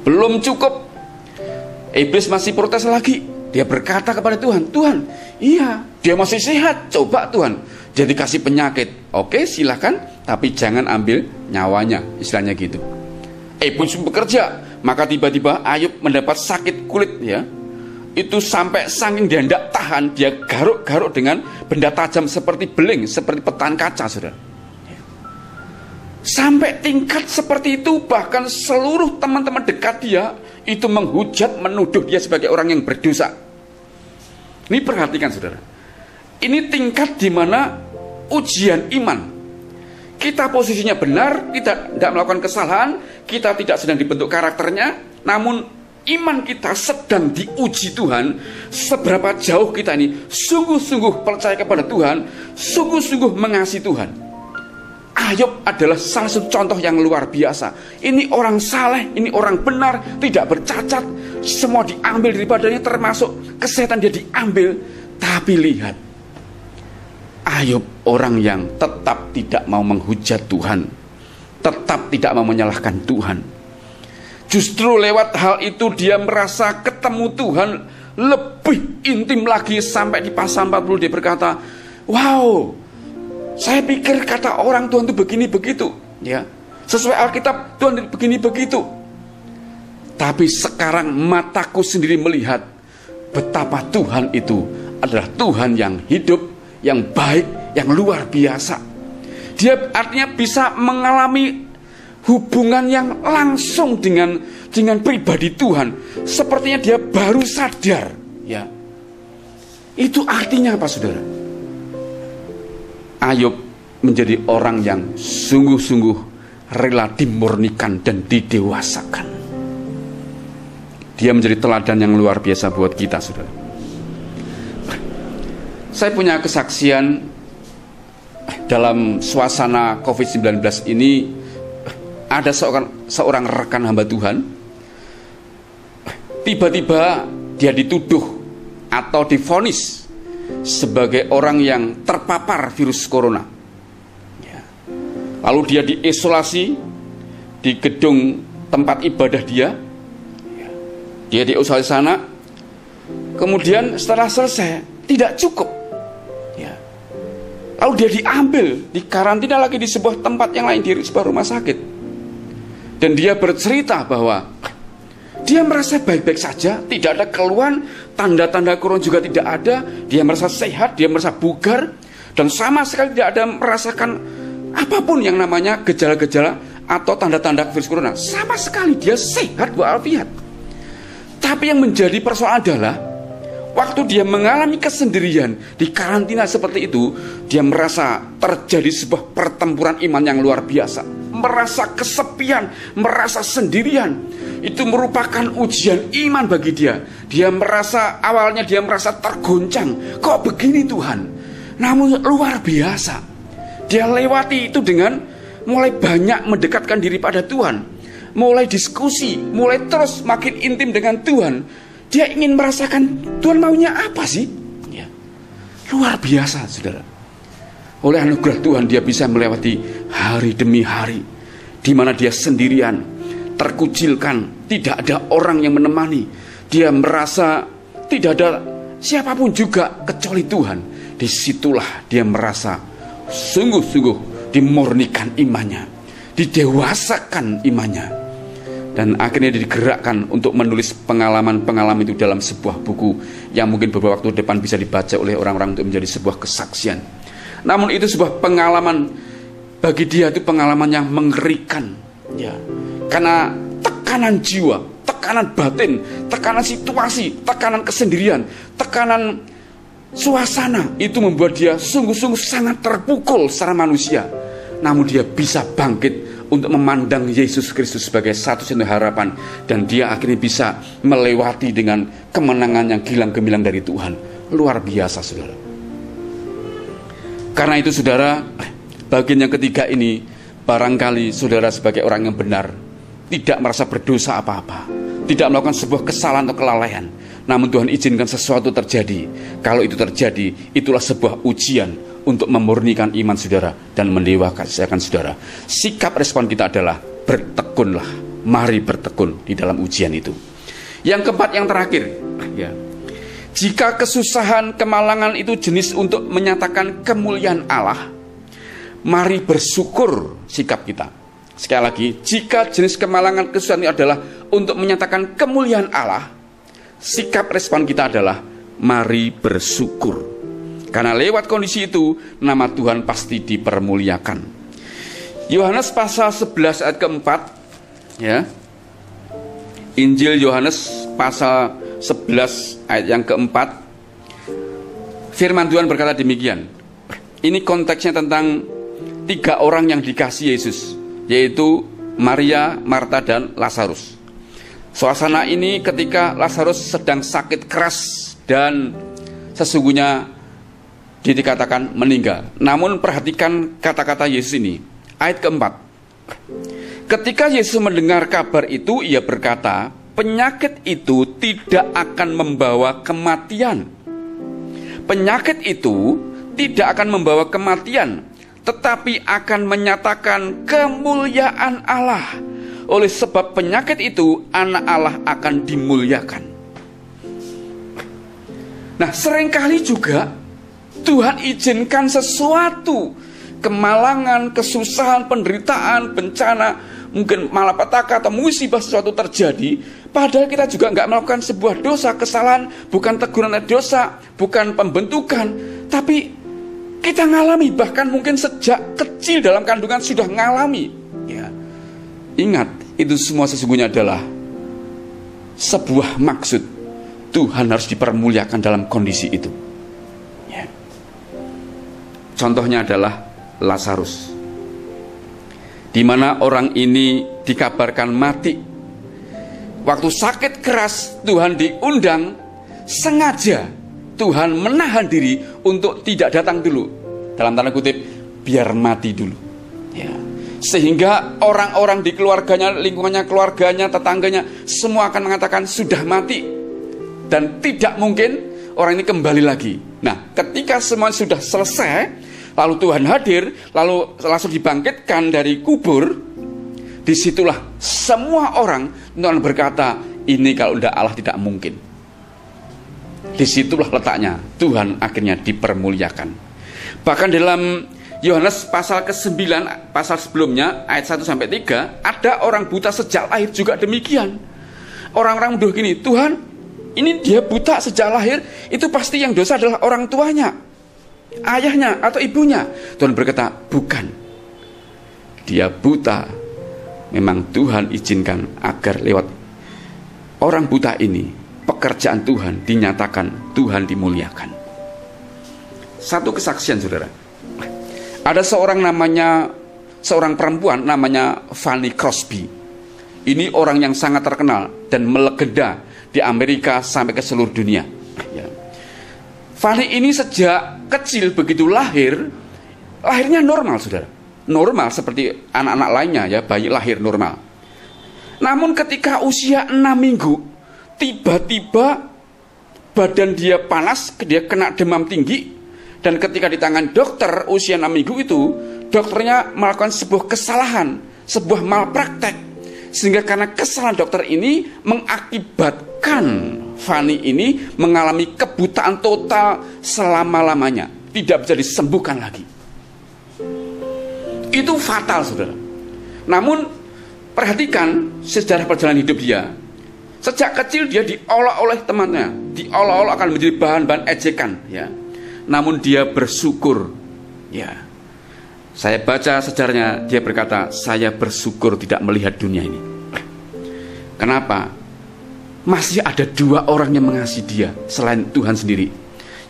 Belum cukup, iblis masih protes lagi. Dia berkata kepada Tuhan, Tuhan, iya, dia masih sehat, coba Tuhan, jadi kasih penyakit. Oke, silakan, tapi jangan ambil nyawanya, istilahnya gitu. Iblis bekerja, maka tiba-tiba Ayub mendapat sakit kulit ya. Itu sampai saking dia tidak tahan, dia garuk-garuk dengan benda tajam seperti beling, seperti petan kaca, saudara. Sampai tingkat seperti itu, bahkan seluruh teman-teman dekat dia itu menghujat, menuduh dia sebagai orang yang berdosa. Ini perhatikan, saudara. Ini tingkat di mana ujian iman. Kita posisinya benar, kita tidak melakukan kesalahan, kita tidak sedang dibentuk karakternya, namun iman kita sedang diuji Tuhan. Seberapa jauh kita ini sungguh-sungguh percaya kepada Tuhan, sungguh-sungguh mengasihi Tuhan. Ayub adalah salah satu contoh yang luar biasa. Ini orang saleh, ini orang benar, tidak bercacat, semua diambil daripadanya, termasuk kesehatan dia diambil. Tapi lihat, Ayub orang yang tetap tidak mau menghujat Tuhan, tetap tidak mau menyalahkan Tuhan. Justru lewat hal itu dia merasa ketemu Tuhan lebih intim lagi. Sampai di pasal 40 dia berkata, wow, saya pikir kata orang Tuhan itu begini begitu ya, sesuai Alkitab Tuhan begini begitu. Tapi sekarang mataku sendiri melihat betapa Tuhan itu adalah Tuhan yang hidup, yang baik, yang luar biasa. Dia artinya bisa mengalami hubungan yang langsung dengan pribadi Tuhan. Sepertinya dia baru sadar ya. Itu artinya apa, saudara? Ayub menjadi orang yang sungguh-sungguh rela dimurnikan dan didewasakan. Dia menjadi teladan yang luar biasa buat kita, saudara. Saya punya kesaksian dalam suasana COVID-19 ini. Ada seorang rekan hamba Tuhan, tiba-tiba dia dituduh atau divonis sebagai orang yang terpapar virus corona ya. Lalu dia diisolasi di gedung tempat ibadah dia ya. Dia diisolasi sana. Kemudian setelah selesai, tidak cukup ya. Lalu dia diambil, dikarantina lagi di sebuah tempat yang lain, di sebuah rumah sakit. Dan dia bercerita bahwa dia merasa baik-baik saja, tidak ada keluhan, tanda-tanda corona juga tidak ada. Dia merasa sehat, dia merasa bugar, dan sama sekali tidak ada merasakan apapun yang namanya gejala-gejala atau tanda-tanda virus corona. Sama sekali dia sehat walafiat. Tapi yang menjadi persoalan adalah waktu dia mengalami kesendirian di karantina seperti itu, dia merasa terjadi sebuah pertempuran iman yang luar biasa. Merasa kesepian, merasa sendirian. Itu merupakan ujian iman bagi dia. Dia merasa, awalnya dia merasa tergoncang. Kok begini Tuhan? Namun luar biasa, dia lewati itu dengan mulai banyak mendekatkan diri pada Tuhan, mulai diskusi, mulai terus makin intim dengan Tuhan. Dia ingin merasakan Tuhan maunya apa sih ya. Luar biasa, saudara. Oleh anugerah Tuhan dia bisa melewati hari demi hari, di mana dia sendirian, terkucilkan, tidak ada orang yang menemani. Dia merasa tidak ada siapapun juga kecuali Tuhan, disitulah dia merasa sungguh-sungguh dimurnikan imannya, didewasakan imannya, dan akhirnya digerakkan untuk menulis pengalaman-pengalaman itu dalam sebuah buku yang mungkin beberapa waktu depan bisa dibaca oleh orang-orang untuk menjadi sebuah kesaksian. Namun itu sebuah pengalaman, bagi dia itu pengalaman yang mengerikan, ya, karena tekanan jiwa, tekanan batin, tekanan situasi, tekanan kesendirian, tekanan suasana itu membuat dia sungguh-sungguh sangat terpukul secara manusia. Namun dia bisa bangkit untuk memandang Yesus Kristus sebagai satu-satunya harapan, dan dia akhirnya bisa melewati dengan kemenangan yang gilang gemilang dari Tuhan. Luar biasa, saudara. Karena itu, saudara, bagian yang ketiga ini, barangkali saudara sebagai orang yang benar tidak merasa berdosa apa-apa, tidak melakukan sebuah kesalahan atau kelalaian, namun Tuhan izinkan sesuatu terjadi. Kalau itu terjadi, itulah sebuah ujian untuk memurnikan iman saudara dan mendewasakan saudara. Sikap respon kita adalah bertekunlah, mari bertekun di dalam ujian itu. Yang keempat, yang terakhir, ya, jika kesusahan, kemalangan itu jenis untuk menyatakan kemuliaan Allah, mari bersyukur sikap kita. Sekali lagi, jika jenis kemalangan, kesusahan itu adalah untuk menyatakan kemuliaan Allah, sikap respon kita adalah mari bersyukur. Karena lewat kondisi itu, nama Tuhan pasti dipermuliakan. Yohanes pasal 11 ayat keempat, ya, Injil Yohanes pasal 11 ayat yang keempat, firman Tuhan berkata demikian. Ini konteksnya tentang 3 orang yang dikasihi Yesus, yaitu Maria, Marta, dan Lazarus. Suasana ini ketika Lazarus sedang sakit keras dan sesungguhnya dikatakan meninggal. Namun perhatikan kata-kata Yesus ini, ayat keempat. Ketika Yesus mendengar kabar itu, ia berkata, penyakit itu tidak akan membawa kematian. Penyakit itu tidak akan membawa kematian, tetapi akan menyatakan kemuliaan Allah. Oleh sebab penyakit itu, anak Allah akan dimuliakan. Nah, seringkali juga Tuhan izinkan sesuatu, kemalangan, kesusahan, penderitaan, bencana, mungkin malapetaka atau musibah sesuatu terjadi, padahal kita juga nggak melakukan sebuah dosa, kesalahan, bukan teguran dosa, bukan pembentukan, tapi kita ngalami, bahkan mungkin sejak kecil dalam kandungan sudah ngalami, ya. Ingat, itu semua sesungguhnya adalah sebuah maksud. Tuhan harus dipermuliakan dalam kondisi itu, ya. Contohnya adalah Lazarus, di mana orang ini dikabarkan mati. Waktu sakit keras, Tuhan diundang, sengaja Tuhan menahan diri untuk tidak datang dulu, dalam tanda kutip, biar mati dulu, ya. Sehingga orang-orang di keluarganya, lingkungannya, keluarganya, tetangganya, semua akan mengatakan sudah mati, dan tidak mungkin orang ini kembali lagi. Nah, ketika semua sudah selesai, lalu Tuhan hadir, lalu langsung dibangkitkan dari kubur, disitulah semua orang berkata, ini kalau tidak Allah tidak mungkin. Disitulah letaknya Tuhan akhirnya dipermuliakan. Bahkan dalam Yohanes pasal ke-9, pasal sebelumnya, ayat 1-3, ada orang buta sejak lahir juga demikian. Orang-orang menuduh gini, Tuhan, ini dia buta sejak lahir, itu pasti yang dosa adalah orang tuanya, ayahnya atau ibunya. Tuhan berkata, bukan. Dia buta, memang Tuhan izinkan agar lewat orang buta ini, pekerjaan Tuhan dinyatakan, Tuhan dimuliakan. Satu kesaksian, saudara. Ada seorang perempuan namanya Fanny Crosby. Ini orang yang sangat terkenal dan melegenda di Amerika sampai ke seluruh dunia, ya. Fanny ini sejak kecil begitu lahirnya normal, saudara. Normal seperti anak-anak lainnya, ya, bayi lahir normal. Namun ketika usia 6 minggu, tiba-tiba badan dia panas, dia kena demam tinggi. Dan ketika di tangan dokter usia 6 minggu itu, dokternya melakukan sebuah kesalahan, sebuah malpraktek, sehingga karena kesalahan dokter ini mengakibatkan Fani ini mengalami kebutaan total selama-lamanya, tidak bisa disembuhkan lagi. Itu fatal, saudara. Namun perhatikan sejarah perjalanan hidup dia. Sejak kecil dia diolok oleh temannya, diolok-olok akan menjadi bahan-bahan ejekan, ya. Namun dia bersyukur, ya. Saya baca sejarahnya, dia berkata, saya bersyukur tidak melihat dunia ini. Kenapa? Masih ada dua orang yang mengasihi dia selain Tuhan sendiri,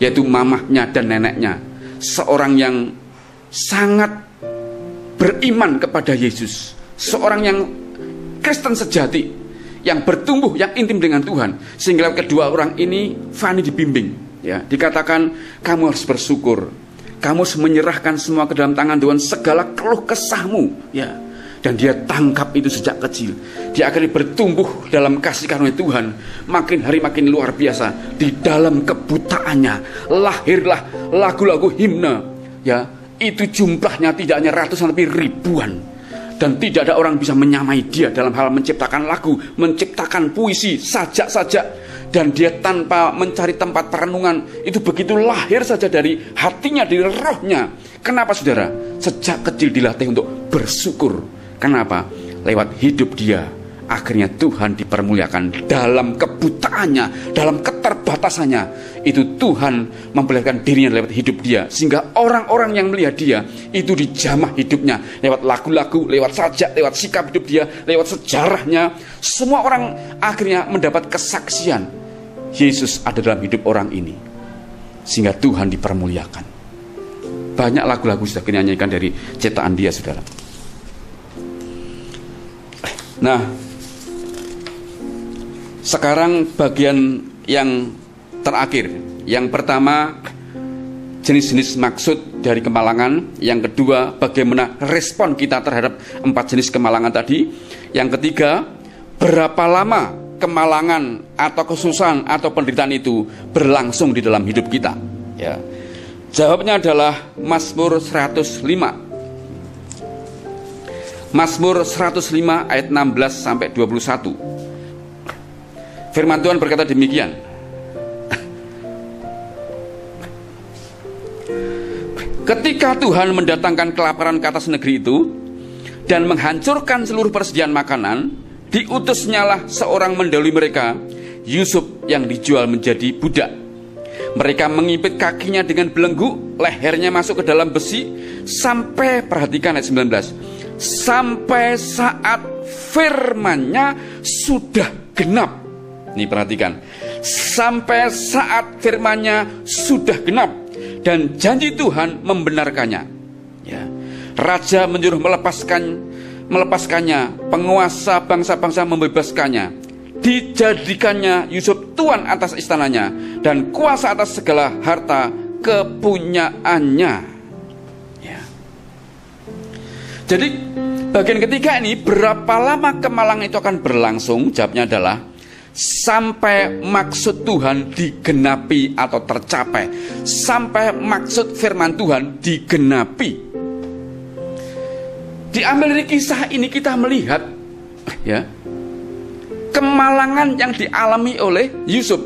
yaitu mamahnya dan neneknya. Seorang yang sangat beriman kepada Yesus, seorang yang Kristen sejati, yang bertumbuh, yang intim dengan Tuhan. Sehingga kedua orang ini, Fani dibimbing, ya, dikatakan kamu harus bersyukur, kamu harus menyerahkan semua ke dalam tangan Tuhan, segala keluh kesahmu, ya. Dan dia tangkap itu sejak kecil. Dia akhirnya bertumbuh dalam kasih karunia Tuhan, makin hari makin luar biasa. Di dalam kebutaannya lahirlah lagu-lagu himne, ya. Itu jumlahnya tidak hanya ratusan tapi ribuan. Dan tidak ada orang bisa menyamai dia dalam hal menciptakan lagu, menciptakan puisi, sajak-sajak. Dan dia tanpa mencari tempat perenungan, itu begitu lahir saja dari hatinya, dari rohnya. Kenapa, saudara? Sejak kecil dilatih untuk bersyukur. Kenapa? Lewat hidup dia, akhirnya Tuhan dipermuliakan dalam kebutaannya, dalam keterbatasannya. Itu Tuhan memperlihatkan dirinya lewat hidup dia, sehingga orang-orang yang melihat dia itu dijamah hidupnya lewat lagu-lagu, lewat sajak, lewat sikap hidup dia, lewat sejarahnya. Semua orang akhirnya mendapat kesaksian Yesus ada dalam hidup orang ini, sehingga Tuhan dipermuliakan. Banyak lagu-lagu sudah dinyanyikan dari ciptaan dia, saudara. Nah, sekarang bagian yang terakhir. Yang pertama, jenis-jenis maksud dari kemalangan. Yang kedua, bagaimana respon kita terhadap 4 jenis kemalangan tadi. Yang ketiga, berapa lama kemalangan atau kesusahan atau penderitaan itu berlangsung di dalam hidup kita, ya. Jawabnya adalah Mazmur 105. Mazmur 105 ayat 16 sampai 21. Firman Tuhan berkata demikian. Ketika Tuhan mendatangkan kelaparan ke atas negeri itu dan menghancurkan seluruh persediaan makanan, diutusnyalah seorang mendahului mereka, Yusuf yang dijual menjadi budak. Mereka mengimpit kakinya dengan belenggu, lehernya masuk ke dalam besi, sampai, perhatikan ayat 19, sampai saat firman-Nya sudah genap. Ini perhatikan, sampai saat firman-Nya sudah genap dan janji Tuhan membenarkannya, ya. Raja menyuruh melepaskannya, penguasa bangsa-bangsa membebaskannya. Dijadikannya Yusuf tuan atas istananya dan kuasa atas segala harta kepunyaannya, ya. Jadi bagian ketiga ini, berapa lama kemalangan itu akan berlangsung? Jawabnya adalah sampai maksud Tuhan digenapi atau tercapai, sampai maksud firman Tuhan digenapi. Diambil dari kisah ini kita melihat, ya, kemalangan yang dialami oleh Yusuf,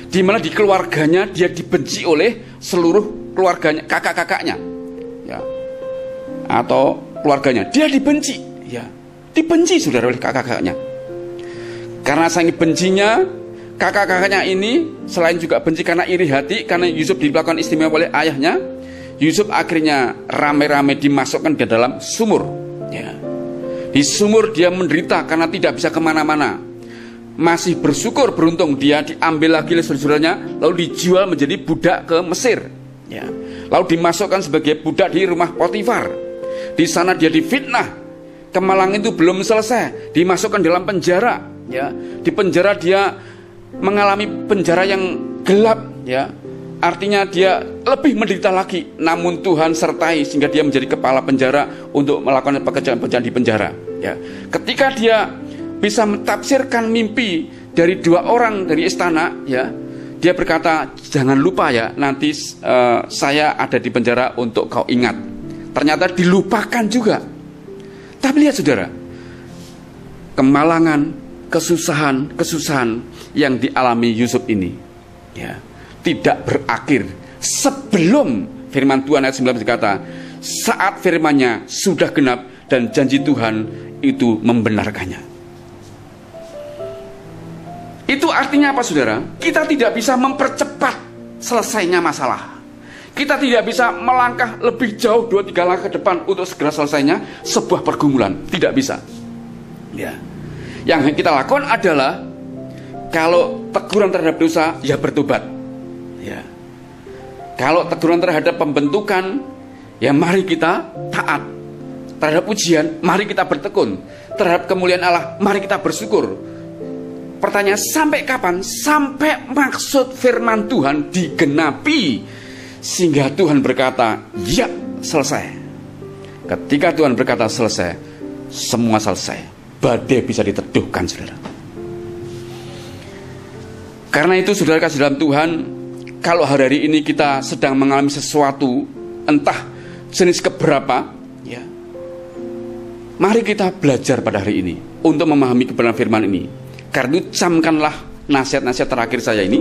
di mana di keluarganya dia dibenci oleh seluruh keluarganya, kakak-kakaknya, ya, atau keluarganya dia dibenci, ya, dibenci, saudara, oleh kakak-kakaknya. Karena saking bencinya, kakak-kakaknya ini selain juga benci karena iri hati, karena Yusuf dilakukan istimewa oleh ayahnya, Yusuf akhirnya rame-rame dimasukkan ke dalam sumur, ya. Di sumur dia menderita karena tidak bisa kemana-mana. Masih bersyukur, beruntung dia diambil lagi oleh saudara-saudaranya, lalu dijual menjadi budak ke Mesir, ya. Lalu dimasukkan sebagai budak di rumah Potifar. Di sana dia difitnah. Kemalangan itu belum selesai, dimasukkan dalam penjara, ya. Di penjara dia mengalami penjara yang gelap, ya. Artinya dia lebih menderita lagi. Namun Tuhan sertai sehingga dia menjadi kepala penjara untuk melakukan pekerjaan-pekerjaan di penjara, ya. Ketika dia bisa mentafsirkan mimpi dari 2 orang dari istana, ya, dia berkata, jangan lupa ya, nanti saya ada di penjara untuk kau ingat. Ternyata dilupakan juga. Tapi lihat, saudara, kemalangan, kesusahan yang dialami Yusuf ini, ya, tidak berakhir sebelum firman Tuhan ayat 19 berkata, saat firman-Nya sudah genap dan janji Tuhan itu membenarkannya. Itu artinya apa, saudara? Kita tidak bisa mempercepat selesainya masalah. Kita tidak bisa melangkah lebih jauh 2-3 langkah ke depan untuk segera selesainya sebuah pergumulan. Tidak bisa. Ya. Yang kita lakukan adalah kalau teguran terhadap dosa, ya bertobat. Ya. Kalau teguran terhadap pembentukan, ya mari kita taat. Terhadap ujian, mari kita bertekun. Terhadap kemuliaan Allah, mari kita bersyukur. Pertanyaan, sampai kapan? Sampai maksud firman Tuhan digenapi. Sehingga Tuhan berkata, ya selesai. Ketika Tuhan berkata selesai, semua selesai. Badai bisa diteduhkan, saudara. Karena itu, saudara kasih dalam Tuhan, kalau hari ini kita sedang mengalami sesuatu, entah jenis keberapa, ya, mari kita belajar pada hari ini untuk memahami kebenaran firman ini. Karena itu camkanlah nasihat-nasihat terakhir saya ini.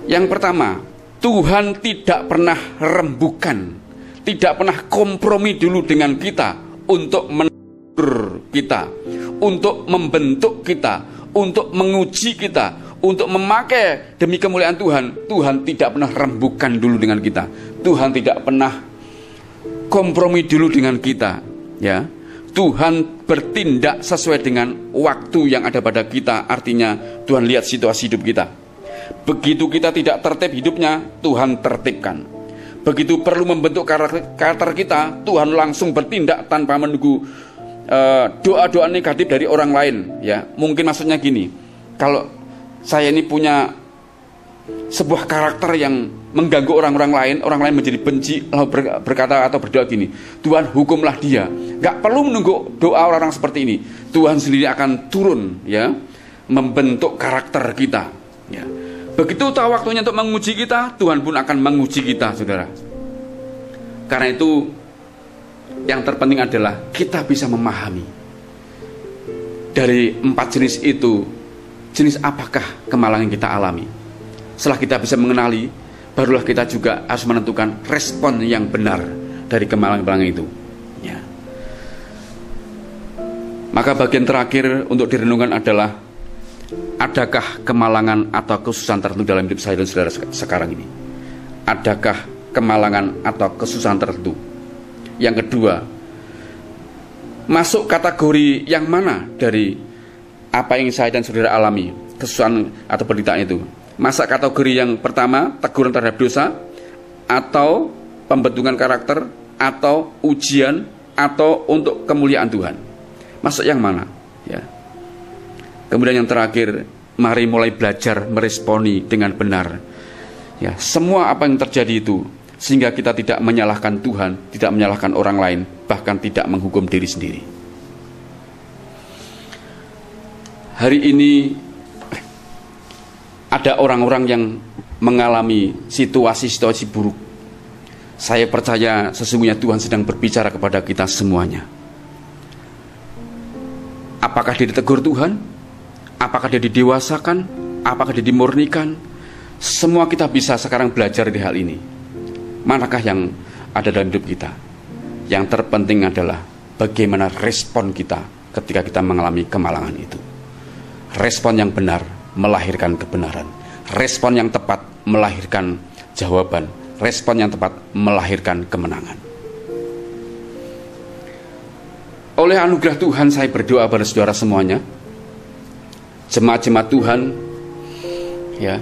Yang pertama, Tuhan tidak pernah rembukan, tidak pernah kompromi dulu dengan kita untuk menegur kita, untuk membentuk kita, untuk menguji kita, untuk memakai demi kemuliaan Tuhan. Tuhan tidak pernah rembukan dulu dengan kita. Tuhan tidak pernah kompromi dulu dengan kita, ya. Tuhan bertindak sesuai dengan waktu yang ada pada kita. Artinya Tuhan lihat situasi hidup kita. Begitu kita tidak tertib hidupnya, Tuhan tertibkan. Begitu perlu membentuk karakter kita, Tuhan langsung bertindak tanpa menunggu doa-doa negatif dari orang lain, ya. Mungkin maksudnya gini, kalau saya ini punya sebuah karakter yang mengganggu orang lain menjadi benci, lalu berkata atau berdoa gini, Tuhan hukumlah dia. Gak perlu menunggu doa orang-orang seperti ini. Tuhan sendiri akan turun, ya, membentuk karakter kita, ya. Begitu tahu waktunya untuk menguji kita, Tuhan pun akan menguji kita, saudara. Karena itu yang terpenting adalah kita bisa memahami dari 4 jenis itu, jenis apakah kemalangan yang kita alami. Setelah kita bisa mengenali, barulah kita juga harus menentukan respon yang benar dari kemalangan itu, ya. Maka bagian terakhir untuk direnungkan adalah, adakah kemalangan atau kesusahan tertentu dalam hidup saya dan saudara sekarang ini? Adakah kemalangan atau kesusahan tertentu? Yang kedua, masuk kategori yang mana dari apa yang saya dan saudara alami, kesusahan atau penderitaan itu? Masa kategori yang pertama, teguran terhadap dosa, atau pembentukan karakter, atau ujian, atau untuk kemuliaan Tuhan? Masuk yang mana? Ya. Kemudian yang terakhir, mari mulai belajar meresponi dengan benar, ya, semua apa yang terjadi itu, sehingga kita tidak menyalahkan Tuhan, tidak menyalahkan orang lain, bahkan tidak menghukum diri sendiri. Hari ini ada orang-orang yang mengalami situasi-situasi buruk. Saya percaya sesungguhnya Tuhan sedang berbicara kepada kita semuanya. Apakah dia ditegur Tuhan? Apakah dia didewasakan? Apakah dia dimurnikan? Semua kita bisa sekarang belajar di hal ini. Manakah yang ada dalam hidup kita? Yang terpenting adalah bagaimana respon kita ketika kita mengalami kemalangan itu. Respon yang benar melahirkan kebenaran. Respon yang tepat melahirkan jawaban. Respon yang tepat melahirkan kemenangan. Oleh anugerah Tuhan, saya berdoa pada saudara semuanya, jemaat-jemaat Tuhan, ya,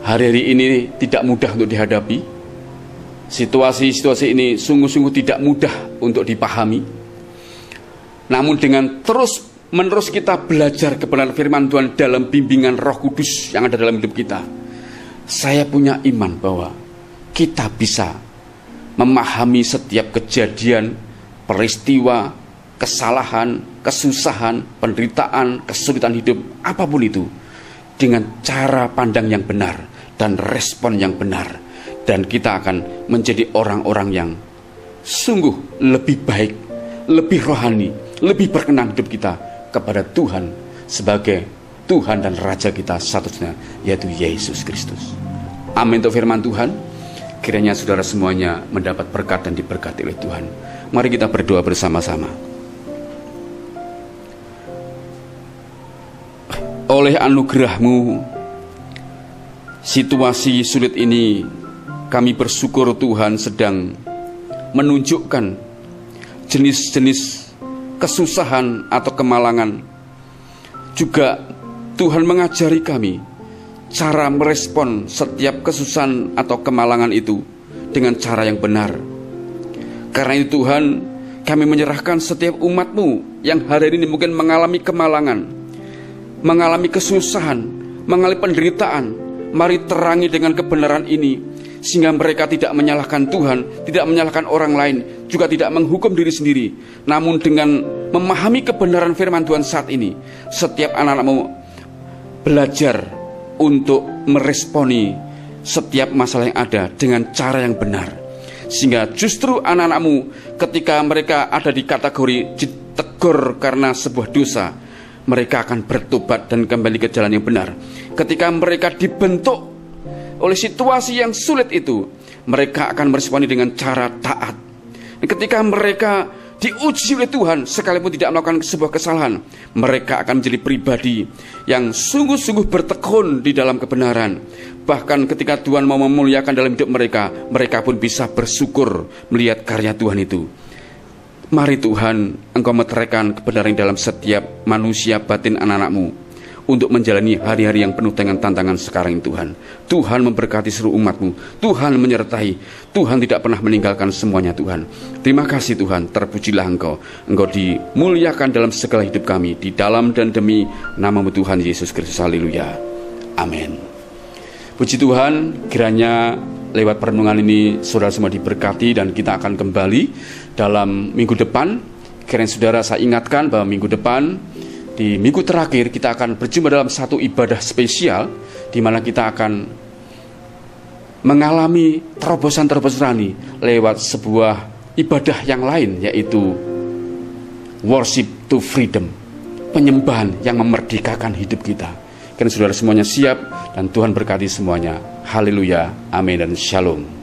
hari-hari ini tidak mudah untuk dihadapi. Situasi-situasi ini sungguh-sungguh tidak mudah untuk dipahami. Namun dengan terus-menerus kita belajar kebenaran firman Tuhan dalam bimbingan Roh Kudus yang ada dalam hidup kita, saya punya iman bahwa kita bisa memahami setiap kejadian, peristiwa, kesalahan, kesusahan, penderitaan, kesulitan hidup, apapun itu, dengan cara pandang yang benar dan respon yang benar. Dan kita akan menjadi orang-orang yang sungguh lebih baik, lebih rohani, lebih berkenan hidup kita kepada Tuhan sebagai Tuhan dan Raja kita satu-satunya, yaitu Yesus Kristus. Amin untuk firman Tuhan. Kiranya saudara semuanya mendapat berkat dan diberkati oleh Tuhan. Mari kita berdoa bersama-sama. Oleh anugerah-Mu, situasi sulit ini kami bersyukur Tuhan sedang menunjukkan jenis-jenis kesusahan atau kemalangan. Juga Tuhan mengajari kami cara merespon setiap kesusahan atau kemalangan itu dengan cara yang benar. Karena itu Tuhan, kami menyerahkan setiap umat-Mu yang hari ini mungkin mengalami kemalangan, mengalami kesusahan, mengalami penderitaan. Mari terangi dengan kebenaran ini, sehingga mereka tidak menyalahkan Tuhan, tidak menyalahkan orang lain, juga tidak menghukum diri sendiri. Namun dengan memahami kebenaran firman Tuhan saat ini, setiap anak-anak-Mu belajar untuk meresponi setiap masalah yang ada dengan cara yang benar. Sehingga justru anak-anak-Mu ketika mereka ada di kategori ditegur karena sebuah dosa, mereka akan bertobat dan kembali ke jalan yang benar. Ketika mereka dibentuk oleh situasi yang sulit itu, mereka akan meresponi dengan cara taat. Dan ketika mereka diuji oleh Tuhan, sekalipun tidak melakukan sebuah kesalahan, mereka akan menjadi pribadi yang sungguh-sungguh bertekun di dalam kebenaran. Bahkan ketika Tuhan mau memuliakan dalam hidup mereka, mereka pun bisa bersyukur melihat karya Tuhan itu. Mari Tuhan, Engkau meteraikan kebenaran dalam setiap manusia batin anak-anak-Mu untuk menjalani hari-hari yang penuh dengan tantangan sekarang Tuhan. Tuhan memberkati seluruh umat-Mu, Tuhan menyertai, Tuhan tidak pernah meninggalkan semuanya Tuhan. Terima kasih Tuhan, terpujilah Engkau. Engkau dimuliakan dalam segala hidup kami, di dalam dan demi nama-Mu Tuhan Yesus Kristus. Haleluya. Amin. Puji Tuhan, kiranya lewat perenungan ini saudara semua diberkati, dan kita akan kembali dalam minggu depan. Kiranya saudara, saya ingatkan bahwa minggu depan, di minggu terakhir, kita akan berjumpa dalam satu ibadah spesial, di mana kita akan mengalami terobosan-terobosan rohani lewat sebuah ibadah yang lain, yaitu worship to freedom, penyembahan yang memerdekakan hidup kita. Karena saudara semuanya siap, dan Tuhan berkati semuanya. Haleluya, amin dan shalom.